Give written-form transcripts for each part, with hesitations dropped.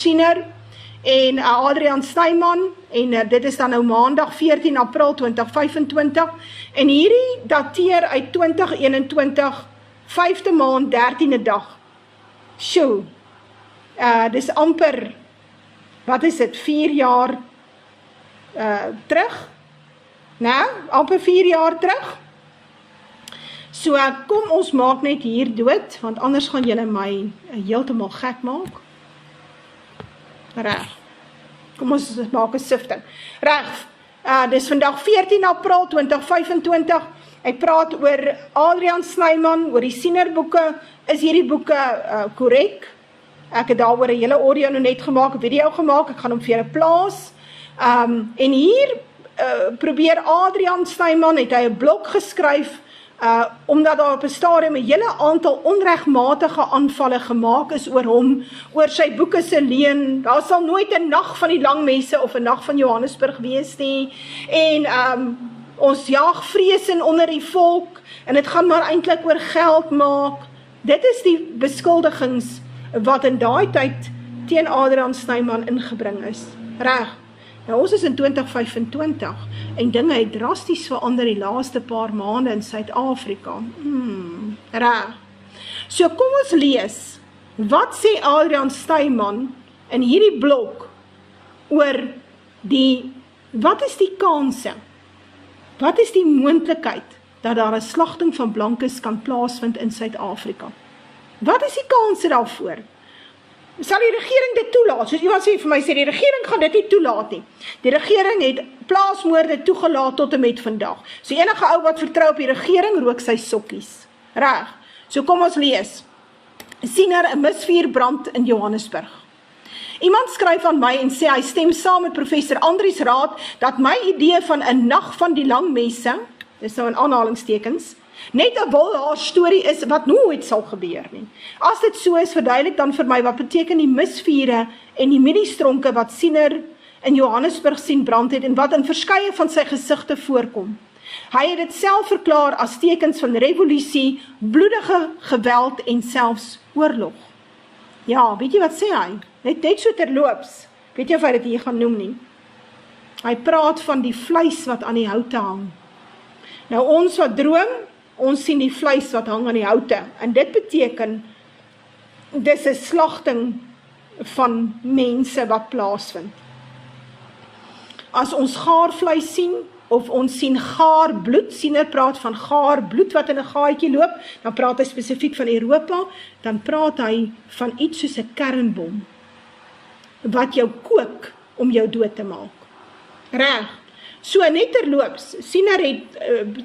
Siener en Adrian Snyman, en dit is dan nou maandag 14 April 2025, en hierdie dateer uit 2021, 5de maand, 13de dag. Sjoe, dis amper, wat is dit, 4 jaar terug? Nou, amper 4 jaar terug. So, kom ons maak net hier dood, want anders gaan julle my heeltemal gek maak. Reg. Kom ons maak 'n sifting. Reg. Dis vandag 14 April 2025. Ek praat oor Adrian Snyman, oor die Sienerboeke. Is hierdie boeke korrek? Ek het daaroor 'n hele audio nou net gemaak, 'n video gemaak. Ek gaan hom vir julle plaas. En hier probeer Adrian Snyman, het hy 'n blog geskryf, omdat daar op 'n stadium 'n hele aantal onregmatige aanvalle gemaak is oor hom, oor sy boeke se leen. Daar sal nooit 'n nag van die Langmesse of 'n nag van Johannesburg wees nie. En ons jaag vrees in onder die volk, en dit gaan maar eintlik oor geld maak. Dit is die beskuldigings wat in daai tyd teen Adrian Snyman ingebring is. Reg. Nou, ons is in 2025 en dinge het drasties verander die laaste paar maande in Suid-Afrika. Reg. So kom ons lees, wat sê Adrian Snyman in hierdie blog oor wat is die kanse? Wat is die moontlikheid dat daar 'n slagting van blankes kan plaasvind in Suid-Afrika? Wat is die kanse daarvoor? Sal die regering dit toelaat? Soos iemand sê vir my, sê die regering gaan dit nie toelaat nie. Die regering het plaasmoorde toegelaat tot en met vandag. So enige ou wat vertrou op die regering, rook sy sokkies. Reg. So kom ons lees. Siener 'n misvuurbrand in Johannesburg. Iemand skryf aan my en sê hy stem saam met professor Andries Raad dat my idee van 'n nag van die Langmesse, dis nou in aanhalingstekens, net 'n wilhaar storie is wat nooit sal gebeur nie. As dit so is, verduidelik dan vir my wat beteken die misvure en die mieliestronke wat Siener in Johannesburg sien brand het en wat in verskeie van sy gesigte voorkom. Hy het dit self verklaar as tekens van revolusie, bloedige geweld en selfs oorlog. Ja, weet jy wat sê hy? Net so terloops. Weet jy of hy dit hier gaan noem nie? Hy praat van die vleis wat aan die houte hang. Nou ons wat droom, ons sien die vleis wat hang aan die houte. En dit beteken, dis 'n slagting van mense wat plaasvind. As ons gaar vleis sien, of ons sien gaar bloed, Siener praat van gaar bloed wat in 'n gaatjie loop, dan praat hy spesifiek van Europa, dan praat hy van iets soos 'n kernbom, wat jou kook om jou dood te maak. Reg. So net terloops, Siener het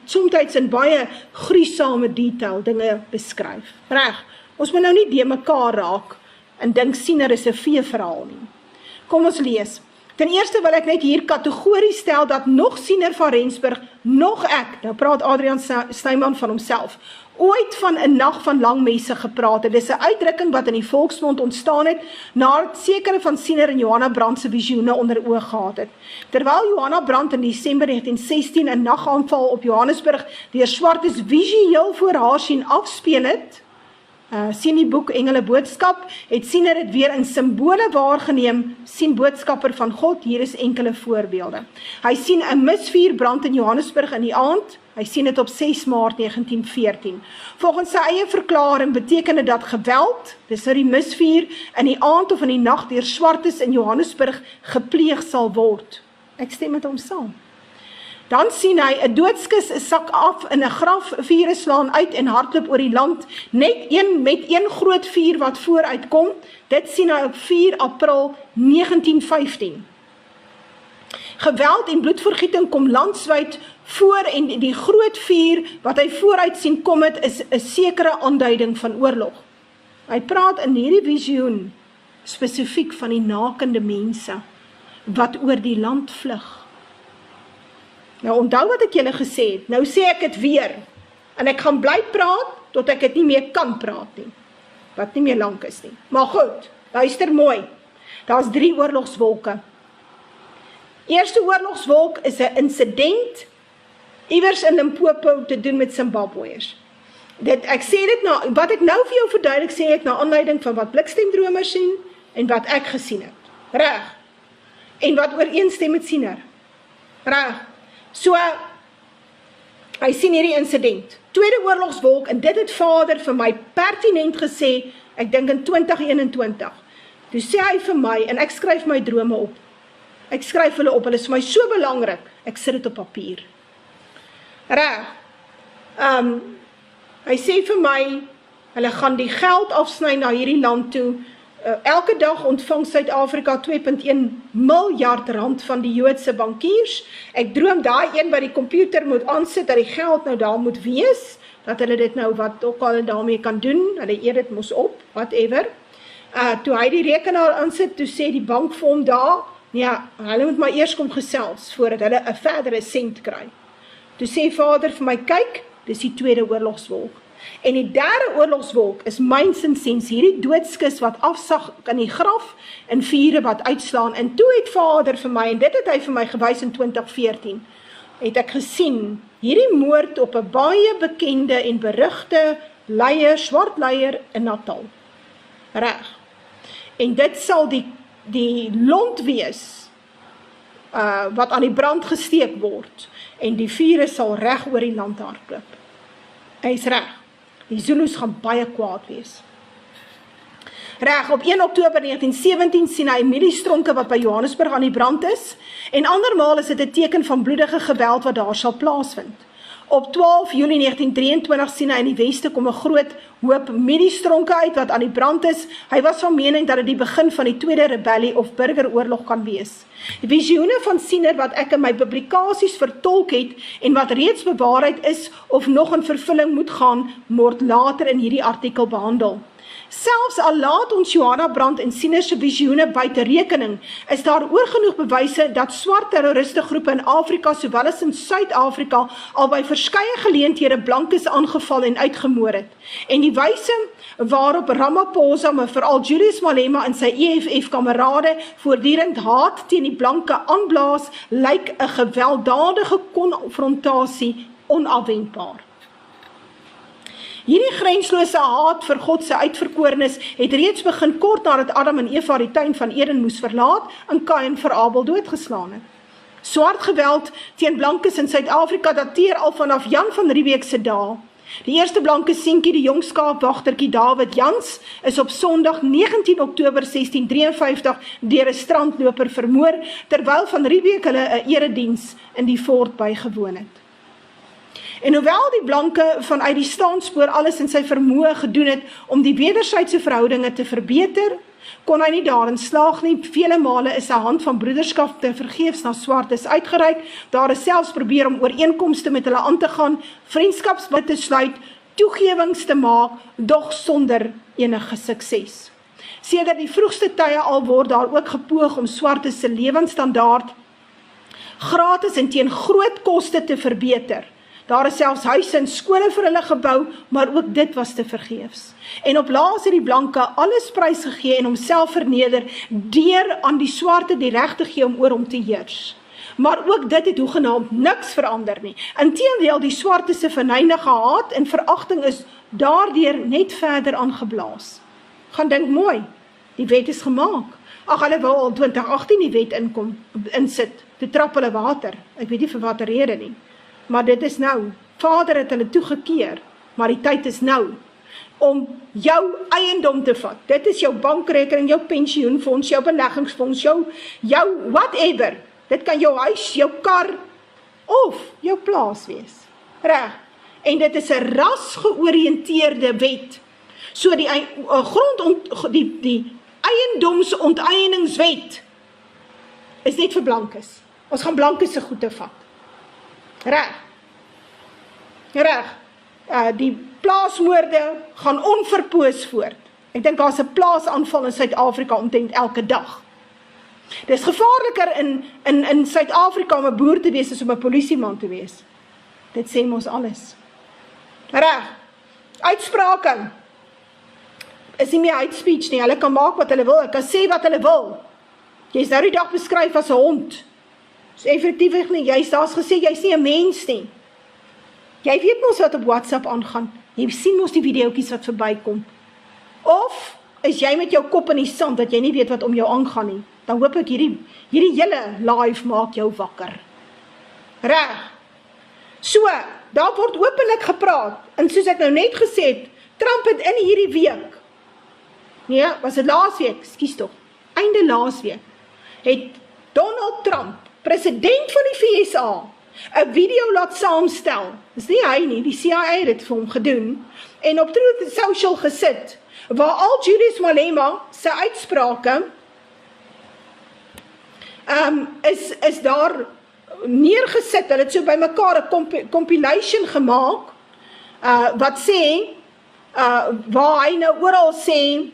soms in baie gruisame detail dinge beskryf. Reg. Ons moet nou nie de mekaar raak en dink Siener is 'n veeverhaal nie. Kom ons lees. Ten eerste wil ek net hier kategories stel dat nog Siener van Rensburg, nog ek, nou praat Adrian Snyman van homself, ooit van 'n nag van Langmesse gepraat het. Dis 'n uitdrukking wat in die volksmond ontstaan het, nadat sekere van Siener en Johanna Brandt se visioene onder oog gehad het. Terwyl Johanna Brandt in Desember 1916 'n nagaanval op Johannesburg deur swartes visueel voor haar sien afspeel het, sien die boek Engele Boodskap, het Siener dit weer in simbole waargeneem, sien boodskapper van God, hier is enkele voorbeelde. Hy sien 'n misvuurbrand in Johannesburg in die aand, hy sien dit op 6 Maart 1914. Volgens sy eie verklaring beteken dit dat geweld, dis nou die misvuur, in die aand of in die nag deur swartes in Johannesburg gepleeg sal word. Ek stem met hom saam. Dan sien hy 'n doodskus sak af in 'n graf, vure slaan uit en hardloop oor die land, net met een groot vuur wat vooruit kom. Dit sien hy op 4 April 1915. Geweld en bloedvergieting kom landwyd voor en die groot vuur wat hy vooruit sien kom het is 'n sekere aanduiding van oorlog. Hy praat in hierdie visioen spesifiek van die nakende mense wat oor die land vlug. Nou onthou wat ek julle gesê het, nou sê ek dit weer, en ek gaan bly praat, tot ek dit nie meer kan praat nie, wat nie meer lank is nie. Maar goed, luister mooi, daar's 3 oorlogswolke. Eerste oorlogswolk is 'n insident, iewers in Limpopo te doen met Zimbabweërs. Ek sê dit nou, wat ek nou vir jou verduidelik, sê ek na aanleiding van wat Blikstemdromer sien, en wat ek gesien het. Reg. En wat ooreenstem met Siener. Reg. So, hy sien hierdie insident. Tweede oorlogswolk, en dit het Vader vir my pertinent gesê, ek dink in 2021. Toe sê hy vir my, en ek skryf my drome op. Ek skryf hulle op, hulle is vir my so belangrik, ek sit dit op papier. Reg. Hy sê vir my, hulle gaan die geld afsny na hierdie land toe. Elke dag ontvang Suid-Afrika 2,1 miljard rand van die Joodse bankiers. Ek droom daai een by die komputer moet aansit, dat die geld nou daar moet wees, dat hulle dit nou wat ook al daarmee kan doen, hulle eet dit mos op, whatever. Toe hy die rekenaar aansit, toe sê die bank vir hom daar, ja, hulle moet maar eers kom gesels, voordat hulle 'n verdere sent kry. Toe sê Vader vir my, kyk, dis die tweede oorlogswolk. En die derde oorlogswolk is myns insiens hierdie doodskus wat afsag in die graf en vure wat uitslaan. En toe het Vader vir my, en dit het hy vir my gewys in 2014, het ek gesien, hierdie moord op 'n baie bekende en berugte leier, swart leier in Natal. Reg. En dit sal die lont wees, wat aan die brand gesteek word, en die vure sal reg oor die land hardloop. Hy is reg. Die Zulus gaan baie kwaad wees. Reg, op 1 Oktober 1917 sien hy mieliestronke wat by Johannesburg aan die brand is, en andermaal is dit 'n teken van bloedige geweld wat daar sal plaasvind. Op 12 Julie 1923 sien hy in die weste kom 'n groot hoop mieliestronke uit wat aan die brand is. Hy was van mening dat dit die begin van die tweede rebellie of burgeroorlog kan wees. Die visioene van Siener wat ek in my publikasies vertolk het en wat reeds bewaarheid is of nog in vervulling moet gaan, word later in hierdie artikel behandel. Selfs al laat ons Johanna Brandt en Siener se visioene buite rekening, is daar oorgenoeg bewyse dat swart terroristegroepe in Afrika sowel as in Suid-Afrika al by verskeie geleenthede blankes aangeval en uitgemoor het. En die wyse waarop Ramaphosa, maar veral Julius Malema en sy EFF-kamerade voortdurend haat teen die blanke aanblaas, lyk 'n gewelddadige konfrontasie onafwendbaar. Hierdie grenslose haat vir God se uitverkorenes het reeds begin kort nadat Adam en Eva die tuin van Eden moes verlaat en Kain vir Abel doodgeslaan het. Swart geweld teen blankes in Suid-Afrika dateer al vanaf Jan van Riebeeck se dae. Die eerste blanke seentjie, die jong skaapwagtertjie David Jans, is op Sondag 19 Oktober 1653 deur 'n strandloper vermoor, terwyl van Riebeeck hulle 'n erediens in die fort bygewoon het. En hoewel die blanke vanuit die staanspoor alles in sy vermoë gedoen het om die wederwysige verhoudinge te verbeter, kon hy nie daarin slaag nie. Vele male is sy hand van broederskap te vergeefs na swartes uitgereik. Daar is selfs probeer om ooreenkomste met hulle aan te gaan, vriendskapsbid te sluit, toegewings te maak, dog sonder enige sukses. Sedert die vroegste tye al word daar ook gepoog om swartes se lewensstandaard gratis en teen groot koste te verbeter. Daar is selfs huise en skole vir hulle gebou, maar ook dit was te vergeefs. En op laas het die blanke alles prys gegee en homself verneder deur aan die swarte die reg te gee om oor hom te heers. Maar ook dit het hoegenaamd niks verander nie. Inteendeel, die swarte se venynige haat en veragting is daardeur net verder aangeblaas. Gaan dink mooi, die wet is gemaak. Ag, hulle wou al 2018 die wet insit, te trap hulle water. Ek weet nie vir watter rede nie. Maar dit is nou, Vader het hulle toegekeer, maar die tyd is nou, om jou eiendom te vat. Dit is jou bankrekening, jou pensioenfonds, jou beleggingsfonds, jou whatever. Dit kan jou huis, jou kar, of jou plaas wees. Reg. En dit is 'n rasgeoriënteerde wet. So die eiendomsonteieningswet is net vir blankes. Ons gaan blankes se goede vat. Reg. Die plaasmoorde gaan onverpoos voort. Ek dink daar's 'n plaasaanval in Suid-Afrika omtrent elke dag. Dis gevaarliker in Suid-Afrika om 'n boer te wees as om 'n polisieman te wees. Dit sê mos alles. Reg. Uitsprake is nie meer hate speech nie. Hulle kan maak wat hulle wil, hulle kan sê wat hulle wil. Jy's nou die dag beskryf as 'n hond. Is effektief nie, daar's gesê, jy's nie 'n mens nie. Jy weet mos wat op WhatsApp aangaan, jy sien mos die videoetjies wat verbykom. Of, is jy met jou kop in die sand, dat jy nie weet wat om jou aangaan nie, dan hoop ek hierdie hele live maak jou wakker. Reg. So, daar word openlik gepraat, en soos ek nou net gesê het, Trump het in hierdie week, nee, was dit laasweek, ekskuus tog, einde laasweek, het Donald Trump, president van die VSA, 'n video laat saamstel, dis nie hy nie, die CIA het dit vir hom gedoen, en op Truth Social gesit, waar al Julius Malema sy uitsprake is daar neergesit, hulle het so by mekaar 'n compilation gemaak, wat sê, waar hy nou oral sê,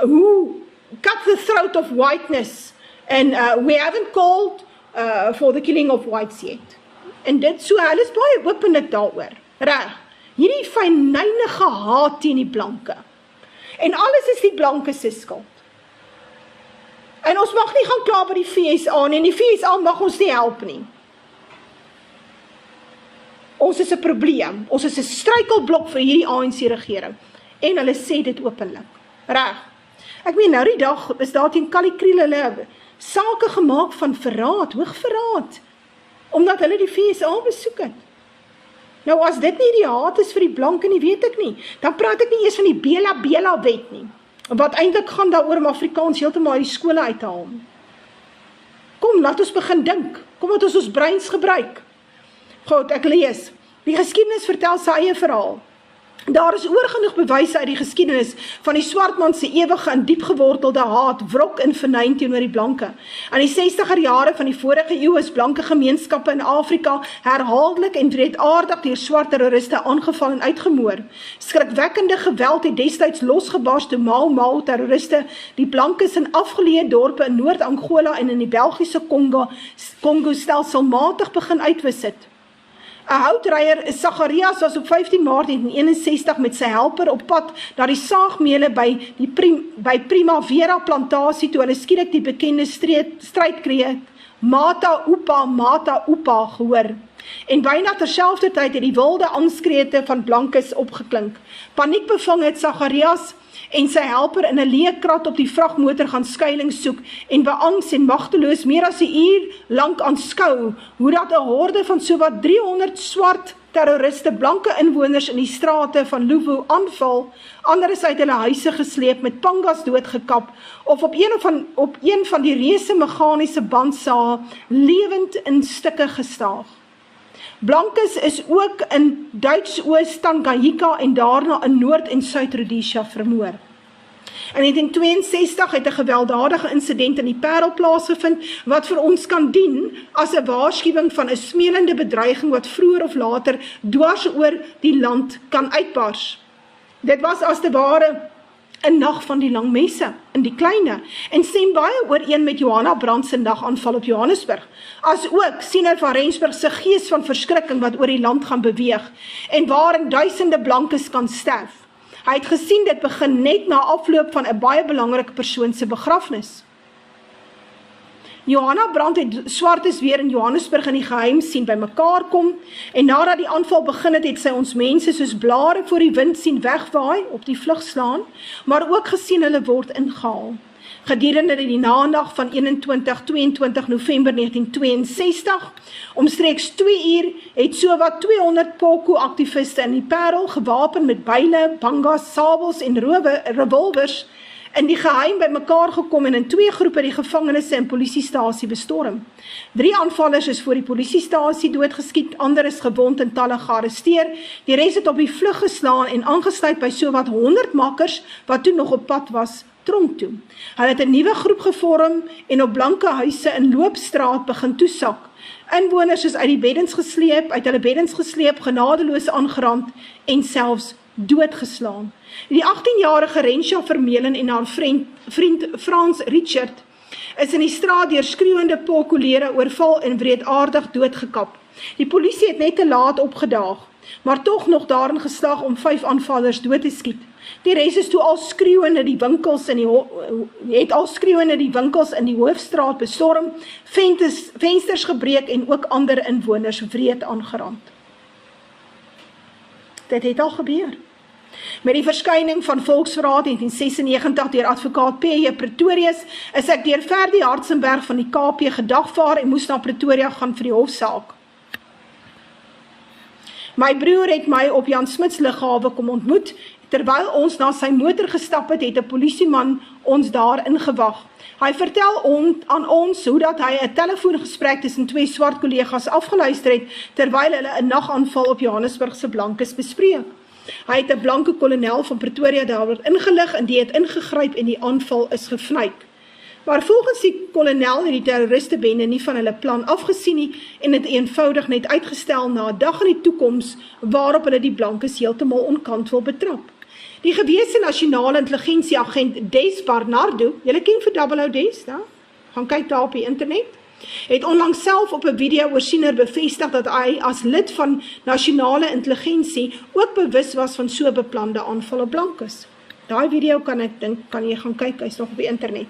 who cut the throat of whiteness, and we haven't called for the killing of whites yet. En dit so, hulle is baie openlik daaroor, reg, hierdie fynynige haat teen die blanke, en alles is die blanke se skuld. En ons mag nie gaan kla by die VSA nie, en die VSA mag ons nie help nie. Ons is 'n probleem, ons is 'n struikelblok vir hierdie ANC-regering, en hulle sê dit openlik, reg. Ek meen, nou die dag is daar teen Kalikriel hulle sake gemaak van verraad, hoogverraad, omdat hulle die VSA besoek het. Nou as dit nie die haat is vir die blanke nie, weet ek nie, dan praat ek nie eers van die Bela wet nie, wat eintlik gaan daaroor om Afrikaans heeltemal uit die skole uit te haal. Kom, laat ons begin dink, kom laat ons breins gebruik. Goed, ek lees, die geskiedenis vertel sy eie verhaal. Daar is oorgenoeg bewyse uit die geskiedenis van die swart man se ewige en diep gewortelde haat, wrok en vernyn teenoor die blanke. Aan die 60er jare van die vorige eeu is blanke gemeenskappe in Afrika herhaaldelik en wreedaardig deur swart terroriste aangeval en uitgemoor. Skrikwekkende geweld het destyds losgebars toe Mau terroriste die blankes in afgeleë dorpe in Noord-Angola en in die Belgiese Kongo stelselmatig begin uitwis het. 'n Houtreier, Zacharias, was op 15 Maart 1961 met sy helper op pad na die saagmele by Primavera plantasie, toe hulle skielik die bekende strydkreet Mata Upa gehoor. En byna terselfdertyd het die wilde angskrete van blankes opgeklink. Paniekbevange het Zacharias en sy helper in 'n leë krat op die vragmotor gaan skuilings soek en beangs en magteloos meer as 'n uur lank aanskou hoe dat 'n horde van sowat 300 swart terroriste blanke inwoners in die strate van Luwu aanval, ander is uit hulle huise gesleep, met pangas doodgekap of op een van die reuse meganiese bandsae lewend in stukke gestaag. Blankes is ook in Duits-Oos, Tanganyika en daarna in Noord- en Suid-Rhodesia vermoor. In 1962 het 'n gewelddadige insident in die Parel plaasgevind wat vir ons kan dien as 'n waarskuwing van 'n smelende bedreiging wat vroeër of later dwars oor die land kan uitbars. Dit was as te ware 'n nag van die lang messe in die kleine en stem baie ooreen met Johanna Brandt se nagaanval op Johannesburg, as ook Siener van Rensburg se gees van verskrikking wat oor die land gaan beweeg en waarin duisende blankes kan sterf. Hy het gesien dit begin net na afloop van 'n baie belangrike persoon se begrafnis. Johanna Brandt het swartes weer in Johannesburg in die geheim sien by mekaar kom, en nadat die aanval begin het sy ons mense soos blare voor die wind sien wegwaai, op die vlug slaan, maar ook gesien hulle word ingehaal. Gedurende die naandag van 22 November 1962, omstreeks 2 uur, het sowat 200 Poko-aktiviste in die Parel, gewapen met byle, bangas, sabels en revolvers, in die geheim by mekaar gekom en in 2 groepe die gevangenisse en polisiestasie bestorm. 3 aanvallers is voor die polisiestasie doodgeskiet, ander is gewond en talle gearresteer, die res het op die vlug geslaan en aangesluit by sowat 100 makkers, wat toe nog op pad was, tronk toe. Hulle het 'n nuwe groep gevorm en op blanke huise in Loopstraat begin toesak. Inwoners is uit hulle beddens gesleep, genadeloos aangerand en selfs doodgeslaan. Die 18-jarige Rensha Vermeulen en haar vriend Frans Richard is in die straat deur skreeuende Poko-lede oorval en wreedaardig doodgekap. Die polisie het net te laat opgedaag, maar tog nog daarin geslaag om 5 aanvallers dood te skiet. Die res is toe al skreeuende die winkels in die Hoofstraat bestorm, vensters gebreek en ook ander inwoners wreed aangerand. Dit het al gebeur. Met die verskyning van Volksverraad in 1996 deur advokaat P.J. Pretorius, is ek deur Ferdi Hartzenberg van die KP gedagvaar en moes na Pretoria gaan vir die hofsaak. My broer het my op Jan Smits lughawe kom ontmoet. Terwyl ons na sy motor gestap het, het 'n polisieman ons daar ingewag. Hy vertel aan ons hoe dat hy 'n telefoongesprek tussen twee swart kollegas afgeluister het, terwyl hulle 'n nagaanval op Johannesburg se blankes bespreek. Hy het 'n blanke kolonel van Pretoria daaroor ingelig en die het ingegryp en die aanval is gevnyk. Maar volgens die kolonel het die terroristebende nie van hulle plan afgesien nie en het eenvoudig net uitgestel na 'n dag in die toekoms waarop hulle die blankes heeltemal onkant wil betrap. Die gewese nasionale intelligensieagent Des Barnardo, julle ken vir Double O Des, da? Gaan kyk daar op die internet, het onlangs self op 'n video oor Siener bevestig dat hy as lid van nasionale intelligensie ook bewus was van so beplande aanval op blankes. Daai video kan ek dink, kan jy gaan kyk, hy's nog op die internet.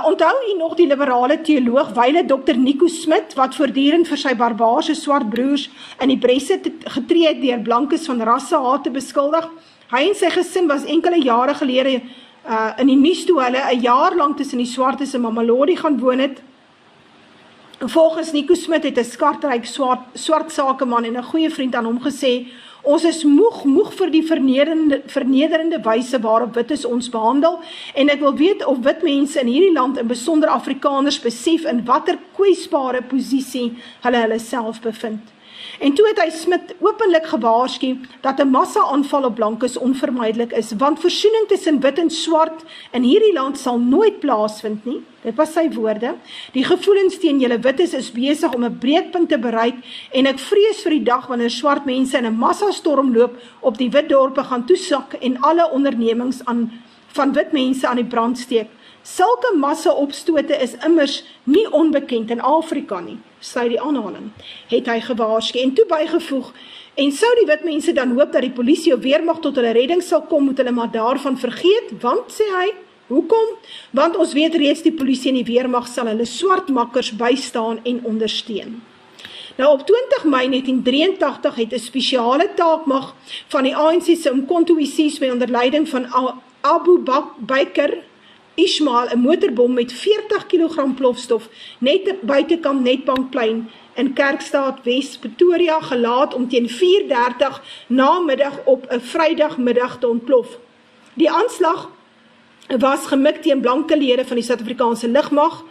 Onthou u nog die liberale teoloog wyle Dr. Nico Smit, wat voortdurend vir sy barbaarse swart broers in die bresse getree het deur blankes van rassehaat te beskuldig? Hy en sy gesin was enkele jare gelede in die nuus toe hulle 'n jaar lank tussen die swartes in Mamelodi gaan woon het. Volgens Nico Smit het 'n skartryk swart sakeman en 'n goeie vriend aan hom gesê: "Ons is moeg vir die vernederende wyse waarop wites ons behandel en ek wil weet of wit mense in hierdie land, in besonder Afrikaners, besef in watter kwesbare posisie hulle self bevind." En toe het hy Smit openlik gewaarsku dat 'n massa-aanval op blankes onvermydelik is, want versoening tussen wit en swart in hierdie land sal nooit plaasvind nie. Dit was sy woorde. Die gevoelens teen julle wites is besig om 'n breekpunt te bereik en ek vrees vir die dag wanneer swart mense in 'n massastormloop op die wit dorpe gaan toesak en alle ondernemings van wit mense aan die brand steek. Sulke massa-opstote is immers nie onbekend in Afrika nie, sluit die aanhaling, het hy gewaarsku en toe bygevoeg, en sou die wit mense dan hoop dat die polisie of weermag tot hulle redding sal kom, moet hulle maar daarvan vergeet, want, sê hy, hoekom? Want ons weet reeds die polisie en die weermag sal hulle swart makkers bystaan en ondersteun. Nou op 20 Mei 1983 het 'n spesiale taakmag van die ANC se Umkhonto we Sizwe onder leiding van Abu Bakr Ismail 'n motorbom met 40 kg plofstof net buitekant Netbankplein in Kerkstraat Wes Pretoria gelaat om teen 4:30 namiddag op 'n Vrydagmiddag te ontplof. Die aanslag was gemik teen blanke lede van die Suid-Afrikaanse lugmag,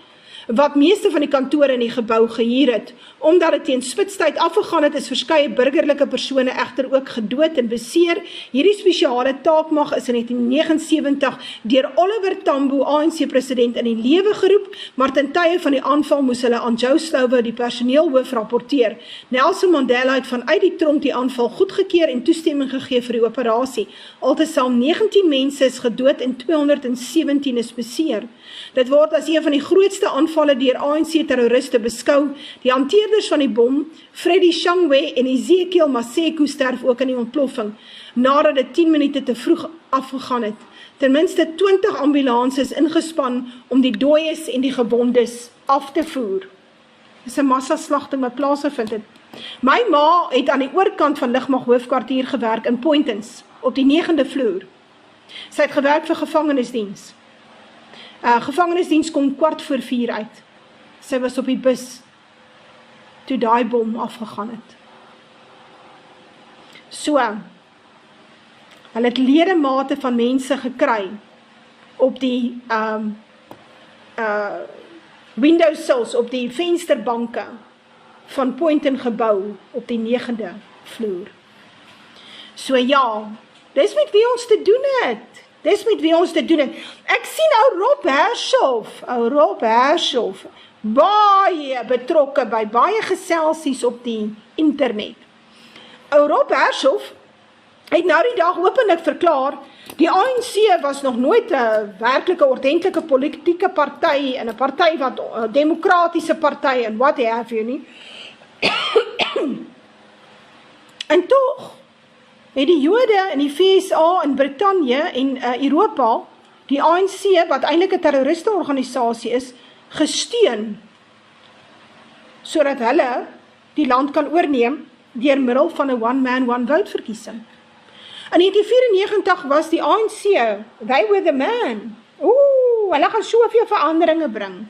wat meeste van die kantore in die gebou gehuur het. Omdat dit teen spitstyd afgegaan het, is verskeie burgerlike persone egter ook gedood en beseer. Hierdie spesiale taakmag is in 1979 deur Oliver Tambo, ANC-president, in die lewe geroep, maar ten tye van die aanval moes hulle aan Joe Slovo, die personeelhoof, rapporteer. Nelson Mandela het vanuit die tronk die aanval goedgekeur en toestemming gegee vir die operasie. Altesaam 19 mense is gedood en 217 is beseer. Dit word as een van die grootste aanvalle deur ANC-terroriste beskou. Die hanteerders van die bom, Freddy Shangwe en Ezekiel Maseko, sterf ook in die ontploffing, nadat dit 10 minute te vroeg afgegaan het. Ten minste 20 ambulanses ingespan om die dooies en die gewondes af te voer. Dit is 'n massaslagting wat plaasgevind het. My ma het aan die oorkant van Lugmag hoofkwartier gewerk in Pointons, op die 9de vloer. Sy het gewerk vir gevangenisdiens. Gevangenisdiens kom 3:15 uit. Sy was op die bus toe daai bom afgegaan het. So, hulle het ledemate van mense gekry op die windowsills, op die vensterbanke van Pointon gebou op die 9de vloer. So ja, dis met wie ons te doen het. Dis met wie ons te doen het. Ek sien ou Rob Hershoff, baie betrokke by baie geselsies op die internet. Ou Rob Hershoff het nou die dag openlik verklaar, die ANC was nog nooit 'n werklike, ordentlike politieke party, en 'n party wat 'n demokratiese party en what have you nie. En tog het die Jode in die VSA en Brittanje en Europa, die ANC, wat eintlik 'n terroristeorganisasie is, gesteun, sodat hulle die land kan oorneem deur middel van 'n one-man, one-vote verkiesing. In 1994 was die ANC, they were the man. Hulle gaan soveel veranderinge bring.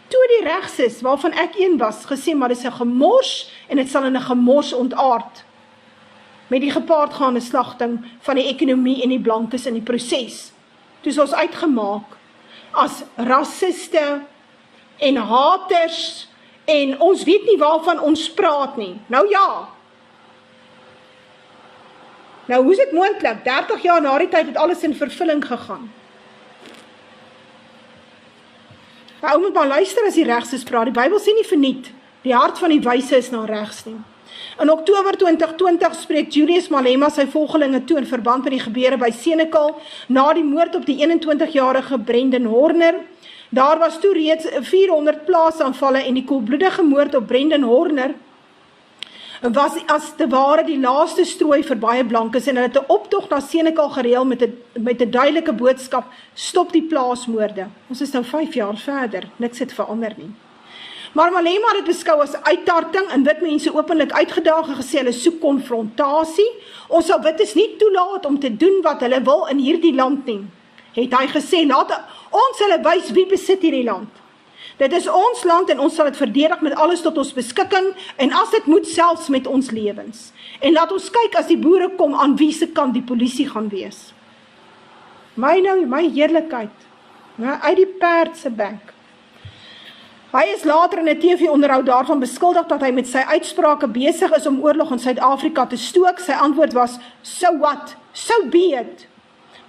Toe die regses, waarvan ek een was, gesê, maar dit is 'n gemors, en dit sal in 'n gemors ontaard. Met die gepaardgaande slagting van die ekonomie en die blankes in die proses. Toe is ons uitgemaak as rassiste en haters, en ons weet nie waarvan ons praat nie. Nou ja. Nou hoe is dit moontlik? 30 jaar na die tyd het alles in vervulling gegaan. Maar ou moet maar luister as die regses praat. Die Bybel sê nie verniet, die hart van die wyse is na regs nie. In Oktober 2020 spreek Julius Malema sy volgelinge toe in verband met die gebeure by Senekal, na die moord op die 21-jarige Brendan Horner. Daar was toe reeds 400 plaasaanvalle en die koelbloedige moord op Brendan Horner was as te ware die laaste strooi vir baie blankes, en hulle het 'n optog na Senekal gereël met 'n duidelike boodskap: stop die plaasmoorde. Ons is nou 5 jaar verder, niks het verander nie. Maar Malema het dit beskou as uittarting en wit mense openlik uitgedaag en gesê hulle soek konfrontasie. Ons sal wites nie toelaat om te doen wat hulle wil in hierdie land nie. Het hy gesê, laat ons hulle wys wie besit hierdie land. Dit is ons land en ons sal dit verdedig met alles tot ons beskikking en as dit moet selfs met ons lewens. En laat ons kyk as die boere kom aan wie se kant die polisie gaan wees. My heerlikheid, uit die perd se bek. Hy is later in 'n TV-onderhoud daarvan beskuldig dat hy met sy uitsprake besig is om oorlog in Suid-Afrika te stook. Sy antwoord was, so what? So be it.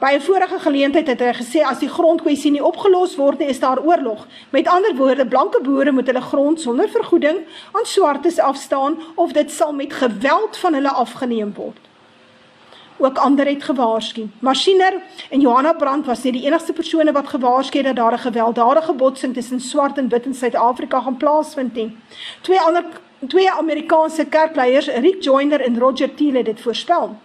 By 'n vorige geleentheid het hy gesê, as die grondkwessie nie opgelos word nie, is daar oorlog. Met ander woorde, blanke boere moet hulle grond sonder vergoeding aan swartes afstaan, of dit sal met geweld van hulle afgeneem word. Ook ander het gewaarsku. Marciner en Johanna Brandt was nie die enigste persone wat gewaarsku het dat daar 'n gewelddadige botsing tussen swart en wit in Suid-Afrika gaan plaasvind nie. Twee Amerikaanse kerkleiers, Rick Joyner en Roger Thiel, het dit voorspel.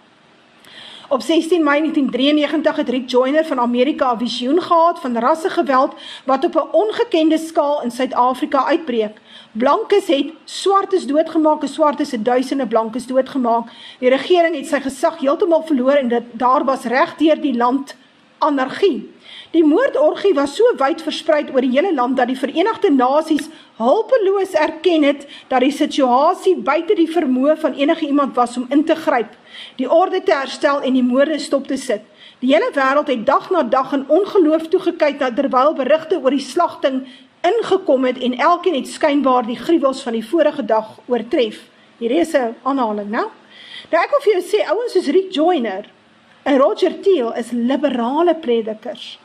Op 16 Mei 1993 het Rick Joyner van Amerika 'n visioen gehad van rassegeweld wat op 'n ongekende skaal in Suid-Afrika uitbreek. Blankes het swartes doodgemaak en swartes het duisende blankes doodgemaak. Die regering het sy gesag heeltemal verloor en daar was reg deur die land anargie. Die moordorgie was so wyd verspreid oor die hele land dat die Verenigde Nasies hulpeloos erken het dat die situasie buite die vermoë van enige iemand was om in te gryp, die orde te herstel en die moorde stop te sit. Die hele wêreld het dag na dag in ongeloof toegekyk terwyl berigte oor die slagting ingekom het en elkeen het skynbaar die gruwels van die vorige dag oortref. Hier is 'n aanhaling, nou. Nou ek wil vir jou sê, ouens soos Rick Joyner en Roger Thiel is liberale predikers.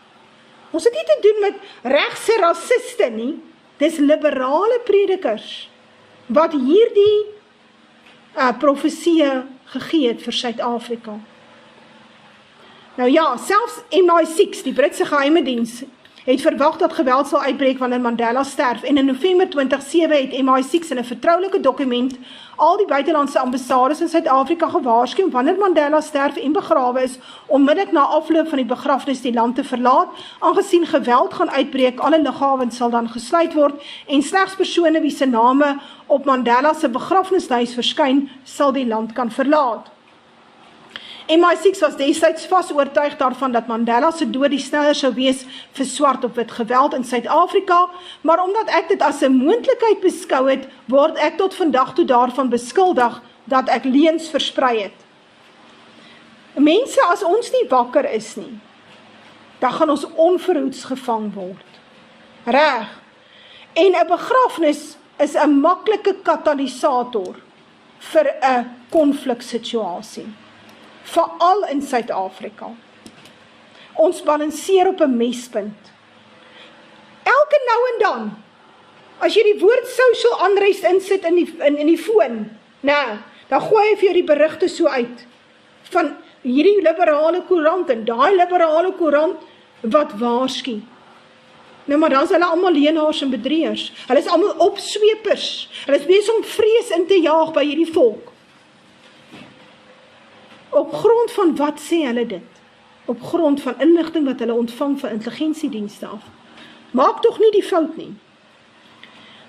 Ons het nie te doen met regse rassiste nie, dis liberale predikers wat hierdie profesie gegee het vir Suid-Afrika. Nou ja, selfs MI6, die Britse geheime diens, het verwag dat geweld sal uitbreek wanneer Mandela sterf en in November 2007 het MI6 in 'n vertroulike dokument al die buitelandse ambassades in Suid-Afrika gewaarsku om wanneer Mandela sterf en begrawe is, onmiddellik na afloop van die begrafnis die land te verlaat, aangesien geweld gaan uitbreek, alle lughawens sal dan gesluit word en slegs persone wie se name op Mandela se begrafnislys verskyn, sal die land kan verlaat. MI6 was destyds vas oortuig daarvan dat Mandela se dood die sneller sou wees vir swart op wit geweld in Suid-Afrika, maar omdat ek dit as 'n moontlikheid beskou het, word ek tot vandag toe daarvan beskuldig dat ek leuns versprei het. Mense, as ons nie wakker is nie, dan gaan ons onverhoeds gevang word. Reg. En 'n begrafnis is 'n maklike katalisator vir 'n konfliksituasie. Veral in Suid-Afrika. Ons balanseer op 'n mespunt. Elke nou en dan, as jy die woord social unrest insit in die foon, dan gooi jy vir jou die berigte so uit, van hierdie liberale koerant en daai liberale koerant, wat waarsku. Nou maar dan is hulle almal leenaars en bedrieërs. Hulle is almal opswepers. Hulle is besig om vrees in te jaag by hierdie volk. Op grond van wat sê hulle dit? Op grond van inligting wat hulle ontvang van intelligensiedienste af. Maak tog nie die fout nie.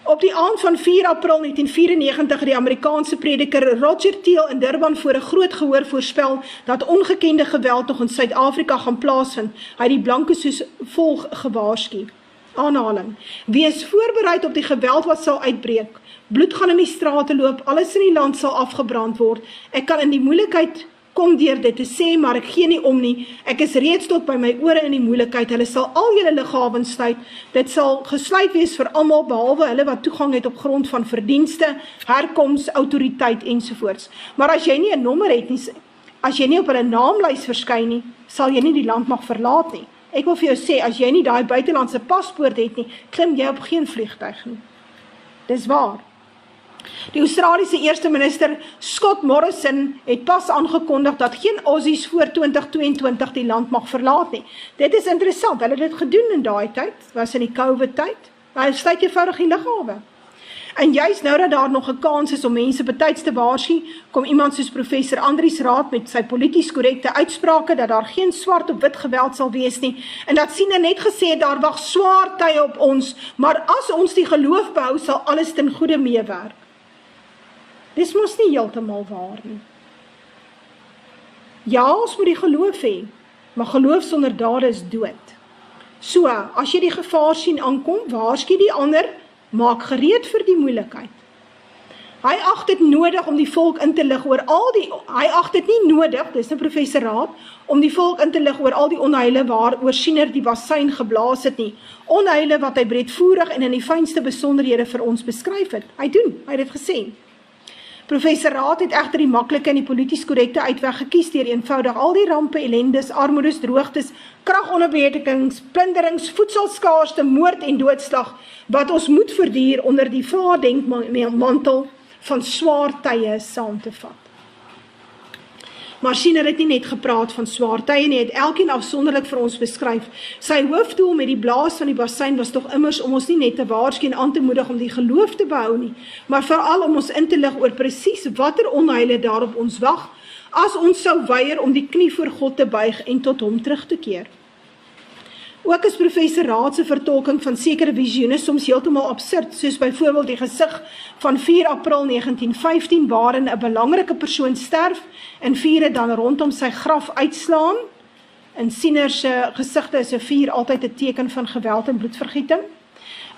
Op die aand van 4 April 1994 het die Amerikaanse prediker Roger Thiel in Durban voor 'n groot gehoor voorspel dat ongekende geweld nog in Suid-Afrika gaan plaasvind. Hy het die blanke soos volg gewaarsku. Aanhaling. Wees voorbereid op die geweld wat sal uitbreek. Bloed gaan in die strate loop, alles in die land sal afgebrand word. Ek kan in die moeilikheid kom deur dit te sê, maar ek gee nie om nie. Ek is reeds tot by my ore in die moeilikheid. Hulle sal al julle liggawens sluit. Dit sal gesluit wees vir almal behalwe hulle wat toegang het op grond van verdienste, herkoms, autoriteit ensovoorts. Maar as jy nie 'n nommer het nie, as jy nie op hulle naamlys verskyn nie, sal jy nie die land mag verlaat nie. Ek wil vir jou sê, as jy nie daai buitelandse paspoort het nie, klim jy op geen vliegtuig nie. Dis waar. Die Australiese eerste minister Scott Morrison het pas aangekondig dat geen Aussies voor 2022 die land mag verlaat nie. Dit is interessant, hulle het dit gedoen in daai tyd, was in die COVID tyd, maar hulle sluit eenvoudig die lughawe. En juist nou dat daar nog 'n kans is om mense betyds te waarsku, kom iemand soos professor Andries Raad met sy polities korrekte uitsprake dat daar geen swart op wit geweld sal wees nie, en dat Siener net gesê het daar wag swaar tye op ons, maar as ons die geloof behou, sal alles ten goeie meewerk. Dis mos nie heeltemal waar nie. Ja, ons moet die geloof hê, maar geloof sonder dade is dood. So, as jy die gevaar sien aankom, waarsku die ander, maak gereed vir die moeilikheid. Hy ag dit nodig om die volk in te lig oor hy ag dit nie nodig, dis 'n professor Raad, om die volk in te lig oor al die onheile waaroor Siener die bassein geblaas het nie. Onheile wat hy breedvoerig en in die fynste besonderhede vir ons beskryf het. Hy het dit gesê. Professor Raad het egter die maklike en die polities korrekte uitweg gekies deur eenvoudig al die rampe, ellendes, armoedes, droogtes, kragonderbrekings, plunderings, voedselskaarste, moord en doodslag wat ons moet verduur onder die vaardenkmantel van swaar tye saam te vat. Maar Siener het nie net gepraat van swaar tye nie, het elkeen afsonderlik vir ons beskryf. Sy hoofdoel met die blaas van die bassein was tog immers om ons nie net te waarsku en aan te moedig om die geloof te behou nie, maar veral om ons in te lig oor presies watter onheile daarop ons wag, as ons sou weier om die knie voor God te buig en tot hom terug te keer. Ook is professor Raad se vertolking van sekere visioene soms heeltemal absurd, soos byvoorbeeld die gesig van 4 April 1915, waarin 'n belangrike persoon sterf en vure dan rondom sy graf uitslaan. In Siener se gesigte is 'n vuur altyd 'n teken van geweld en bloedvergieting.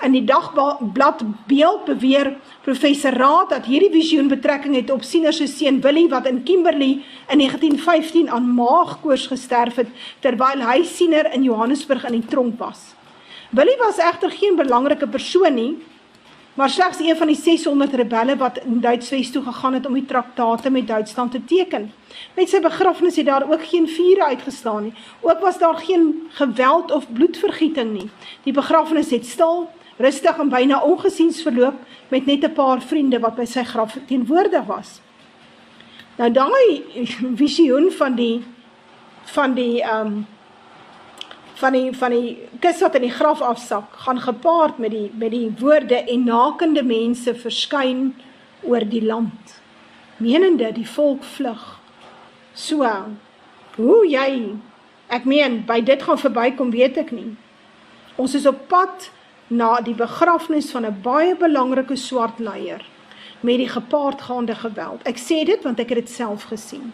In die dagblad Beeld beweer professor Raad dat hierdie visioen betrekking het op Siener se seun Willie wat in Kimberley in 1915 aan maagkoors gesterf het, terwyl hy Siener in Johannesburg in die tronk was. Willie was egter geen belangrike persoon nie, maar slegs een van die 600 rebelle wat in Duitswes toe gegaan het om die traktate met Duitsland te teken. Met sy begrafnis het daar ook geen vure uitgestaan nie. Ook was daar geen geweld of bloedvergieting nie. Die begrafnis het stil, rustig en byna ongesiens verloop met net 'n paar vriende wat by sy graf teenwoordig was. Nou daai visioen van die kus wat in die graf afsak, gaan gepaard met die woorde en nakende mense verskyn oor die land. Menende die volk vlug. So, ek meen, by dit gaan verbykom, weet ek nie. Ons is op pad na die begrafnis van 'n baie belangrike swart leier, met die gepaardgaande geweld. Ek sê dit want ek het dit self gesien.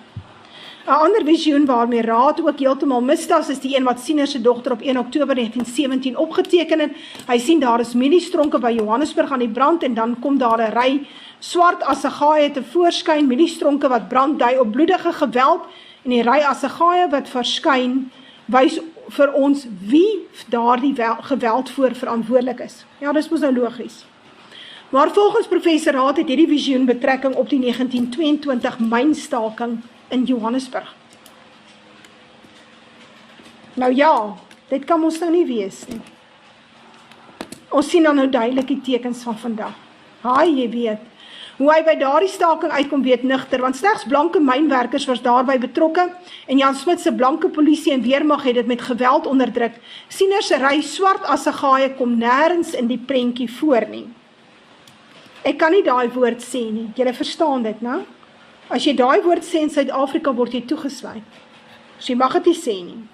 'n ander visioen waarmee Raad ook heeltemal mistas is die een wat Siener se dogter op 1 Oktober 1917 opgeteken het. Hy sien daar is mieliestronke by Johannesburg aan die brand en dan kom daar 'n ry swart assegaaie tevoorskyn, mieliestronke wat brand dui op bloedige geweld en die ry assegaaie wat verskyn wys vir ons wie daardie geweld voor verantwoordelik is. Ja, dis mos nou logies. Maar volgens professor Raad het hierdie visioen betrekking op die 1922 mynstaking in Johannesburg. Nou ja, dit kan ons nou nie wees nie. Ons sien dan nou duidelik die tekens van vandag. Jy weet, hoe hy by daardie staking uitkom weet nigter, want slegs blanke mynwerkers was daarby betrokke en Jan Smit se blanke polisie en weermag het dit met geweld onderdruk. Siener se ry swart assegaaie kom nêrens in die prentjie voor nie. Ek kan nie daai woord sê nie, julle verstaan dit, né? As jy daai woord sê in Suid-Afrika word jy toegesluit. So jy mag dit nie sê nie.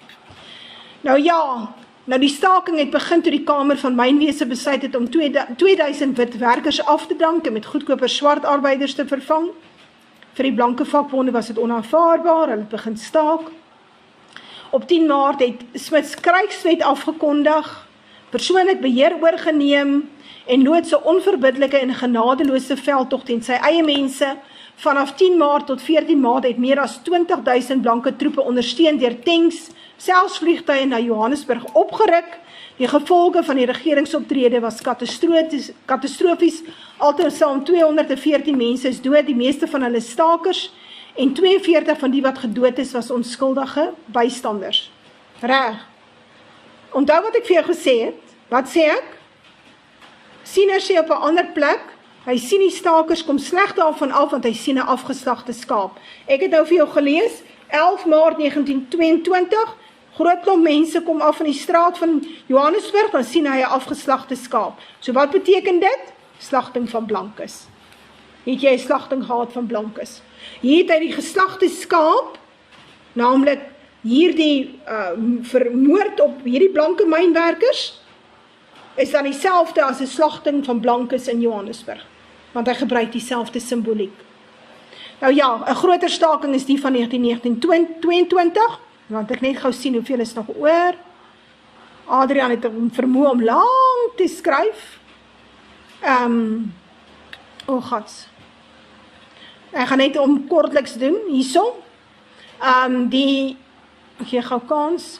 Nou ja, Nou die staking het begin toe die Kamer van Mynwese besluit het om 2000 wit werkers af te dank en met goedkoper swart arbeiders te vervang. Vir die blanke vakbonde was dit onaanvaarbaar, hulle het begin staak. Op 10 Maart het Smuts Kruiswet afgekondig, persoonlik beheer oorgeneem en loods 'n onverbiddelike en genadeloose veldtog teen sy eie mense. Vanaf 10 Maart tot 14 Maart het meer as 20.000 blanke troepe ondersteun deur tanks, selfs vliegtuie na Johannesburg opgeruk. Die gevolge van die regeringsoptrede was katastrofies. Altesaam 214 mense is dood, die meeste van hulle stakers, en 42 van die wat gedood is, was onskuldige bystanders. Reg. Onthou wat ek vir jou gesê het? Wat sê ek? Siener sê op 'n ander plek, hy sien die stakers kom sleg daarvan af, want hy sien 'n afgeslagte skaap. Ek het nou vir jou gelees, 11 Maart 1922, groot klomp mense kom af in die straat van Johannesburg, dan sien hy 'n afgeslagte skaap. So wat beteken dit? Slagting van blankes. Het jy 'n slagting gehad van blankes? Hier het hy die geslagte skaap, naamlik hierdie vermoord op hierdie blanke mynwerkers, is dan dieselfde as 'n slagting van blankes in Johannesburg, want hy gebruik dieselfde simboliek. Nou ja, 'n groter staking is die van 1922, want ek net gou sien hoeveel is nog oor. Adrian het vermoë om lang te skryf. Gats. Ek gaan net om kortliks doen, hierso. Ek gee gou kans.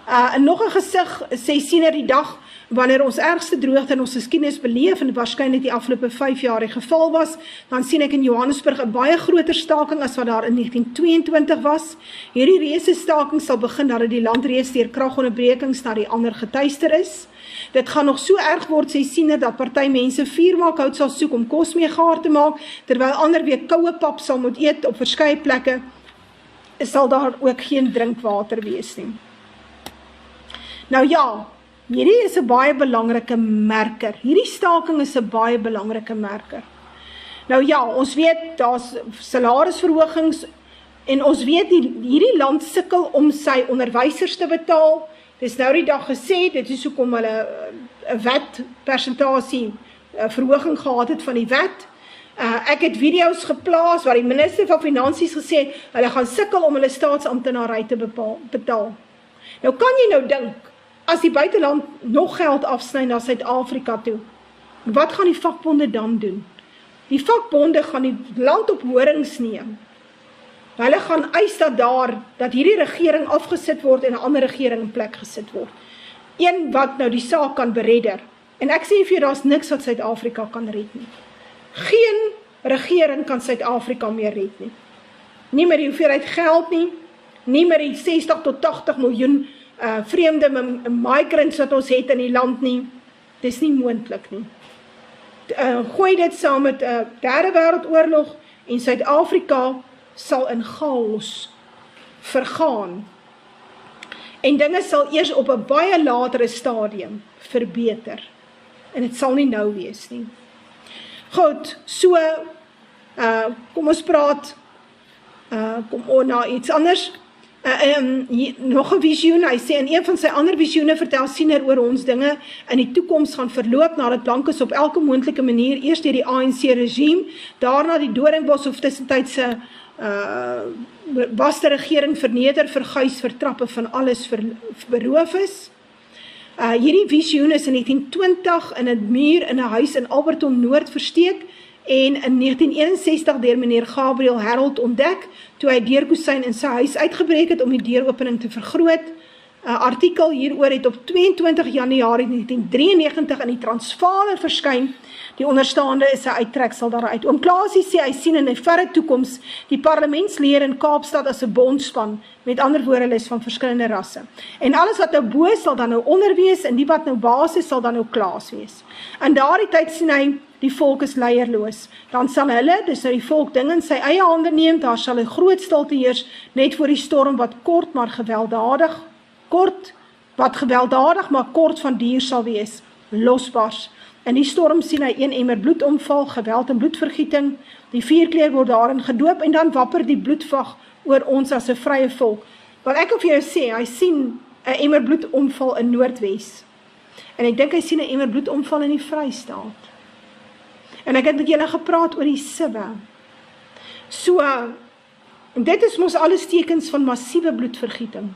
En nog 'n gesig sê Siener die dag wanneer ons ergste droogte in ons geskiedenis beleef, en waarskynlik die afgelope 5 jaar die geval was, dan sien ek in Johannesburg 'n baie groter staking as wat daar in 1922 was. Hierdie reuse staking sal begin nadat die land reeds deur kragonderbrekings na die ander getuister is. Dit gaan nog so erg word, sê Siener, dat party mense vuurmaakhout sal soek om kos mee gaar te maak, terwyl ander weer koue pap sal moet eet op verskeie plekke, sal daar ook geen drinkwater wees nie. Nou ja, hierdie is 'n baie belangrike merker. Hierdie staking is 'n baie belangrike merker. Nou ja, ons weet daar's salarisverhogings en ons weet hierdie land sukkel om sy onderwysers te betaal. Dis nou die dag gesê, dit is hoekom hulle 'n wetpersentasie verhoging gehad het van die wet. Ek het video's geplaas waar die minister van Finansies gesê het, hulle gaan sukkel om hulle staatsamptenary te betaal. Nou kan jy nou dink, as die buiteland nog geld afsny na Suid-Afrika toe, wat gaan die vakbonde dan doen? Die vakbonde gaan die land op horings neem. Hulle gaan eis dat hierdie regering afgesit word en 'n ander regering in plek gesit word. Een wat nou die saak kan beredder. En ek sê vir jou, daar's niks wat Suid-Afrika kan red nie. Geen regering kan Suid-Afrika meer red nie. Nie meer die hoeveelheid geld nie, nie meer die 60 tot 80 miljoen vreemde migrants wat ons het in die land nie. Dis nie moontlik nie. Gooi dit saam met 'n derde wêreldoorlog en Suid-Afrika sal in chaos vergaan. En dinge sal eers op 'n baie latere stadium verbeter. En dit sal nie nou wees nie. Goed, so, kom ons praat, kom on na iets anders. Nog 'n visioen, hy sê in een van sy ander visioene vertel Siener oor ons dinge in die toekoms gaan verloop nadat blankes op elke moontlike manier eers deur die ANC regime, daarna die Doringbos of tussentydse was die regering verneder, verguis, vertrappe van alles beroof is. Hierdie visioen is in 1920 in 'n muur in 'n huis in Alberton Noord versteek en in 1961 deur meneer Gabriel Harold ontdek, toe hy deurkusyn in sy huis uitgebreek het om die deuropening te vergroot. Artikel hieroor het op 22 Januarie 1993 in die Transvaaler verskyn. Die onderstaande is 'n uittreksel daaruit. Oom Klaasie sê hy sien in 'n verre toekoms die parlementslede in Kaapstad as 'n bondspan, met ander woorde hulle is van verskillende rasse. En alles wat nou bo sal dan nou onder wees en die wat nou basis sal dan nou Klaas wees. In daardie tyd sien hy die volk is leierloos. Dan sal hulle, dis nou die volk, ding in sy eie hande neem, daar sal 'n groot stilte heers net voor die storm wat kort maar gewelddadig maar kort van duur sal wees, losbars. In die storm sien hy 1 emmer bloedomval, geweld en bloedvergieting, die vuurkleer word daarin gedoop en dan wapper die bloedvag oor ons as 'n vrye volk. Wat ek wil vir jou sê, hy sien 'n emmer bloedomval in Noordwes. En ek dink hy sien 'n emmer bloedomval in die Vrystaat. En ek het met julle gepraat oor die sibbe. So, dit is mos alles tekens van massiewe bloedvergieting.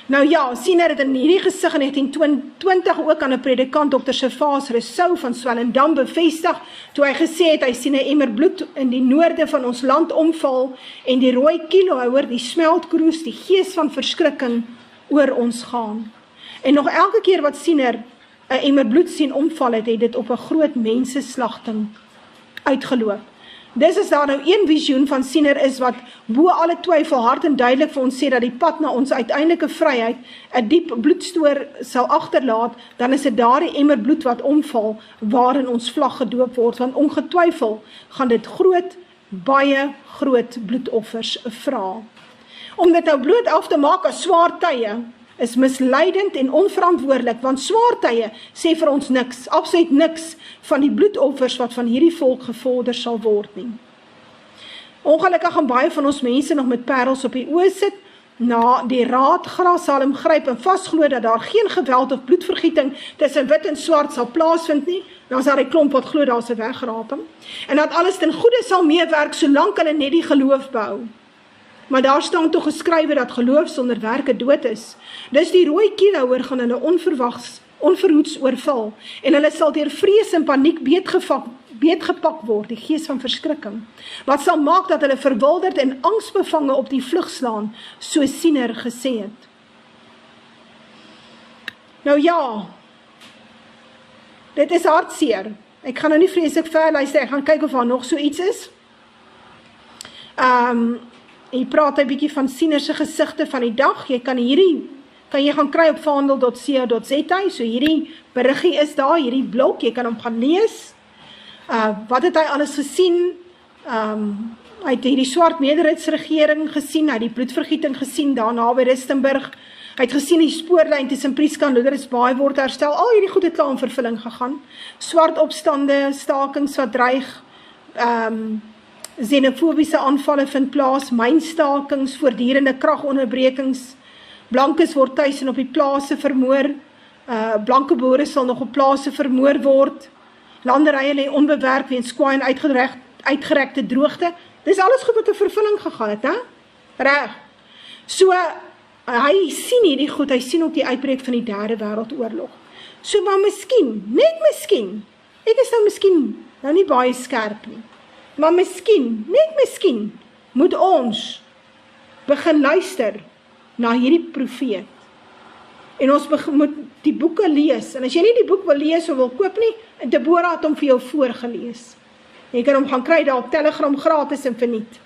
Nou ja, Siener het in hierdie gesig in 1920 ook aan 'n predikant Dr. Servaas Rousseau van Swellendam bevestig, toe hy gesê het, hy sien 'n emmer bloed in die noorde van ons land omval, en die rooi kielhouer, die smeltkroes, die gees van verskrikking oor ons gaan. En nog elke keer wat Siener 'n emmer bloed sien omval het, het dit op 'n groot menseslagting uitgeloop. Dis is daar nou een visioen van Siener is wat bo alle twyfel hard en duidelik vir ons sê dat die pad na ons uiteindelike vryheid 'n diep bloedstoor sal agterlaat, dan is dit daardie emmer bloed wat omval waarin ons vlag gedoop word, want ongetwyfel gaan dit baie groot bloedoffers vra. Om dit nou bloot af te maak as swaar tye is misleidend en onverantwoordelik, want swaar tye sê vir ons niks, absoluut niks van die bloedoffers wat van hierdie volk gevorder sal word nie. Ongelukkig gaan baie van ons mense nog met parels op die oë sit, na die raad grashalm gryp en vasglo dat daar geen geweld of bloedvergieting tussen wit en swart sal plaasvind nie, dan is daar 'n klomp wat glo daar se wegraping, en dat alles ten goeie sal meewerk solank hulle net die geloof behou. Maar daar staan toch geskrywe dat geloof sonder werke dood is. Dus die rooi kielhouer gaan hulle onverhoeds oorval, en hulle sal deur vrees en paniek beetgepak word, die gees van verskrikking, wat sal maak dat hulle verwilderd en angsbevange op die vlug slaan, soos Siener gesê het. Nou ja, dit is hartseer. Ek gaan nou nie vreeslik ver luister, ek gaan kyk of daar nog so iets is. Jy praat 'n bietjie van Siener se gesigte van die dag. Jy kan jy gaan kry op vaandel.co.za, so hierdie beriggie is daar, hierdie blok, jy kan hom gaan lees. Wat het hy alles gesien? Hy het hierdie swart meerderheidsregering gesien, hy het die bloedvergieting gesien daarna by Rustenburg. Hy het gesien die spoorlyn tussen Prieska en Lourensbaai word herstel. Al hierdie goed het klaar in vervulling gegaan. Swart opstande, stakings wat dreig, xenofobiese aanvalle vind plaas, mynstakings, voortdurende kragonderbrekings, blankes word tuis en op die plase vermoor, blanke boere sal nog op plase vermoor word, landerye lê onbewerk weens kwaai en uitgerekte droogte. Dis alles goed wat 'n vervulling gegaan het, hè? Reg. So, hy sien hierdie goed, hy sien ook die uitbreek van die Derde Wêreldoorlog. So, maar miskien, net miskien, ek is nou miskien nou nie baie skerp nie, maar miskien, net miskien, moet ons begin luister na hierdie profeet. En ons moet die boeke lees. En as jy nie die boek wil lees of wil koop nie, Deborah het hom vir jou voorgelees. Jy kan hom gaan kry daar op Telegram gratis en verniet.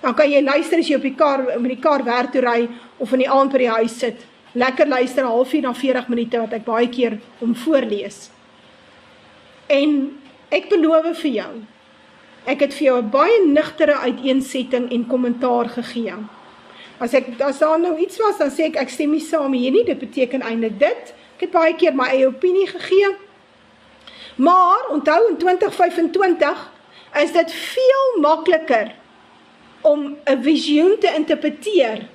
Dan kan jy luister as jy met die kar werk toe ry, of in die aand by die huis sit. Lekker luister, 1 halfuur na 40 minute, wat ek baie keer hom voorlees. En ek beloof vir jou, ek het vir jou 'n baie nugtere uiteensetting en kommentaar gegee. As daar nou iets was, dan sê ek stem nie saam hier nie, dit beteken eintlik dit. Ek het baie keer my eie opinie gegee. Maar, onthou, in 2025 is dit veel makliker om 'n visioen te interpreteer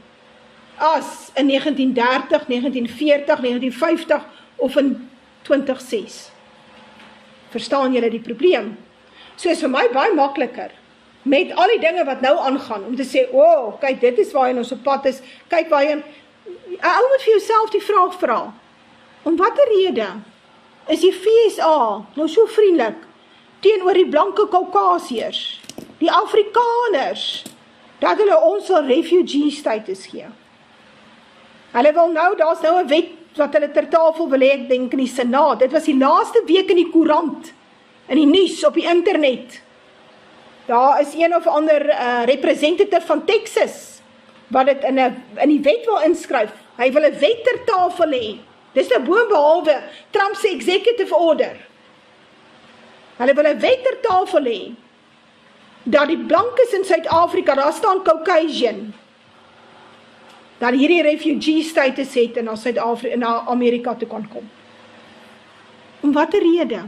as in 1930, 1940, 1950 of in 2006. Verstaan julle die probleem? So is vir my baie makliker, met al die dinge wat nou aangaan, om te sê, kyk, dit is waarheen ons op pad is, kyk waarheen, 'n ou moet vir jouself die vraag vra, om watter rede is die FSA nou so vriendelik teenoor die blanke Kaukasiërs, die Afrikaners, dat hulle ons sal refugee status gee? Hulle wil nou, daar's nou 'n wet wat hulle ter tafel wil hê, ek dink in die Senaat, dit was die laaste week in die koerant, in die nuus, op die internet. Daar is een of ander representative van Texas, wat dit in die wet wil inskryf. Hy wil 'n wet ter tafel hê. Dis nou boonbehalwe Trump se executive order. Hulle wil 'n wet ter tafel hê, dat die blankes in Suid-Afrika, daar staan Caucasian, dat hierdie refugee status het en na Amerika toe kan kom. Om watter rede?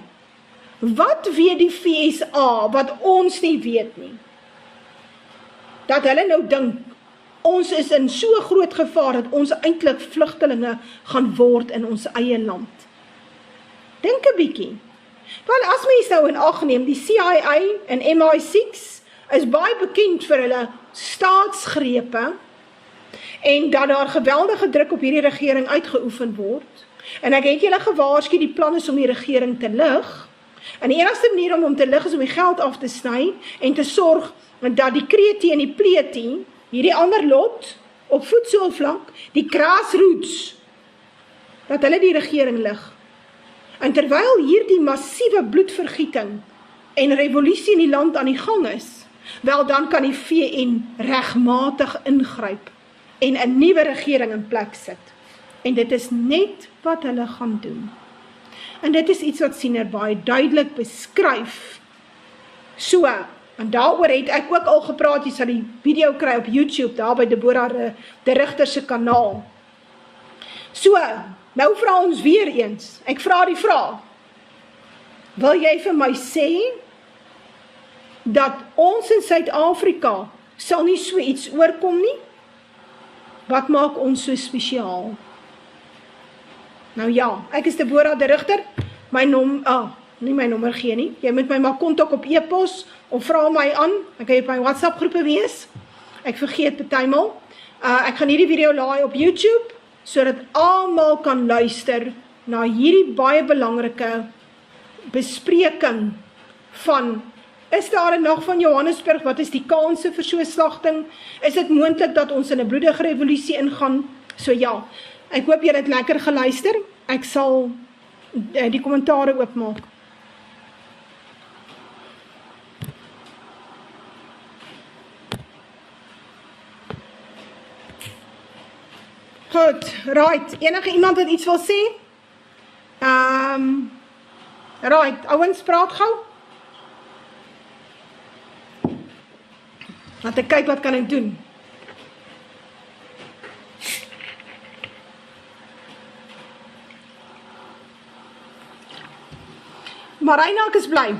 Wat weet die FSA wat ons nie weet nie? Dat hulle nou dink Ons is in so groot gevaar dat ons eintlik vlugtelinge gaan word in ons eie land. Dink 'n bietjie. Wel, as mens nou in ag neem, die CIA en MI6 is baie bekend vir hulle staatsgrepe en dat daar geweldige druk op hierdie regering uitgeoefen word. En ek het julle gewaarsku, die plan is om die regering te lig. En die enigste manier om te lig is om die geld af te sny en te sorg dat die kreti en die pleti, hierdie ander lot, op voetsoolvlak, die grassroots, dat hulle die regering lig. En terwyl hierdie massiewe bloedvergieting en revolusie in die land aan die gang is, wel dan kan die VN regmatig ingryp en 'n nuwe regering in plek sit. En dit is net wat hulle gaan doen. En dit is iets wat Siener baie duidelik beskryf. So, en daaroor het ek ook al gepraat, jy sal die video kry op YouTube, daar by Deborah de Rigter se kanaal. So, nou vra ons weer eens, ek vra die vraag, wil jy vir my sê, dat ons in Suid-Afrika sal nie so iets oorkom nie? Wat maak ons so spesiaal? Nou ja, ek is Deborah de Rigter, nie my nommer gee nie, jy moet my maar kontak op e-pos, of vra my aan, ek kan op my WhatsApp groepe wees, ek vergeet partymal, ek gaan hierdie video laai op YouTube, sodat almal kan luister na hierdie baie belangrike bespreking van, is daar 'n nag van Johannesburg, wat is die kanse vir so 'n slagting, is dit moontlik dat ons in 'n bloedige revolusie ingaan, so ja, ek hoop julle het lekker geluister, ek sal die kommentare oopmaak. Goed, right, enige iemand wat iets wil sê? Right, ouens, praat gou. Laat ek kyk wat kan ek doen. Marina, ek is bly.